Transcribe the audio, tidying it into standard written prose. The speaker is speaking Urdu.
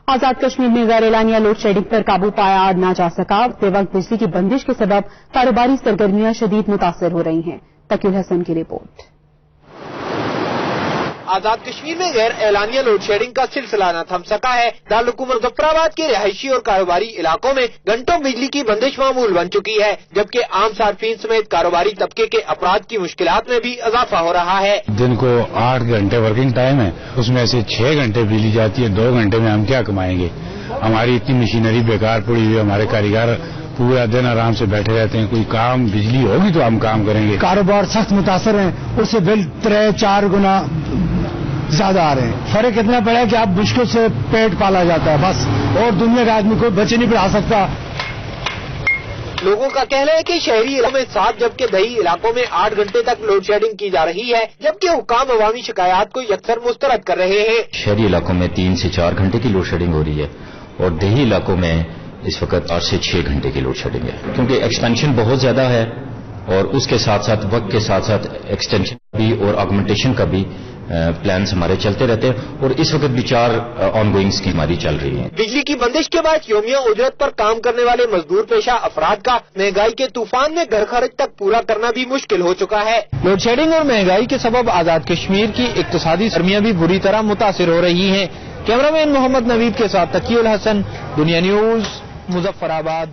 آزاد کشمیر میں غیر اعلانیہ لوڈ شیڈنگ پر قابو پایا نہ جا سکا۔ بے وقت بجلی کی بندش کے سبب کاروباری سرگرمیاں شدید متاثر ہو رہی ہیں۔ تقی الحسن کی رپورٹ۔ آزاد کشمیر میں غیر اعلانیہ لوڈ شیڈنگ کا سلسلہ نہ تھم سکا ہے۔ دارالحکومت مظفرآباد کے رہائشی اور کاروباری علاقوں میں گھنٹوں بجلی کی بندش معمول بن چکی ہے، جبکہ عام صارفین سمیت کاروباری طبقے کے افراد کی مشکلات میں بھی اضافہ ہو رہا ہے۔ دن کو 8 گھنٹے ورکنگ ٹائم ہے، اس میں سے 6 گھنٹے بجلی جاتی ہے، 2 گھنٹے میں ہم کیا کمائیں گے؟ ہماری اتنی مشینری بیکار پڑی ہوئی ہے، ہمارے کاریگر پورا دن آرام سے بیٹھے رہتے ہیں، کوئی کام بجلی ہوگی تو ہم کام کریں گے۔ کاروبار سخت متاثر ہیں، اس سے بل 3-4 گنا زیادہ آ رہے ہیں۔ فرق اتنا پڑا ہے کہ اب مشکل سے پیٹ پالا جاتا ہے بس، اور دنیا کے آدمی کو بچے نہیں پڑھا سکتا۔ لوگوں کا کہنا ہے کہ شہری علاقوں میں 7 جبکہ دیہی علاقوں میں 8 گھنٹے تک لوڈ شیڈنگ کی جا رہی ہے، جبکہ حکام عوامی شکایات کو یکسر مسترد کر رہے ہیں۔ شہری علاقوں میں 3 سے 4 گھنٹے کی لوڈ شیڈنگ ہو رہی ہے اور دیہی علاقوں میں اس وقت 8 سے 6 گھنٹے کی لوڈ شیڈنگ ہے، کیونکہ ایکسپینشن بہت زیادہ ہے اور اس کے ساتھ ساتھ وقت کے ساتھ ساتھ ایکسٹینشن بھی اور آگمنٹیشن کا بھی پلانز ہمارے چلتے رہتے ہیں، اور اس وقت بھی 4 آن گوئنگ اسکیم ہماری چل رہی ہیں۔ بجلی کی بندش کے بعد یومیہ اجرت پر کام کرنے والے مزدور پیشہ افراد کا مہنگائی کے طوفان میں گھر خرچ تک پورا کرنا بھی مشکل ہو چکا ہے۔ لوڈ شیڈنگ اور مہنگائی کے سبب آزاد کشمیر کی اقتصادی سرگرمیاں بھی بری طرح متاثر ہو رہی ہیں۔ کیمرہ مین محمد نوید کے ساتھ تقی الحسن، دنیا نیوز، مظفرآباد۔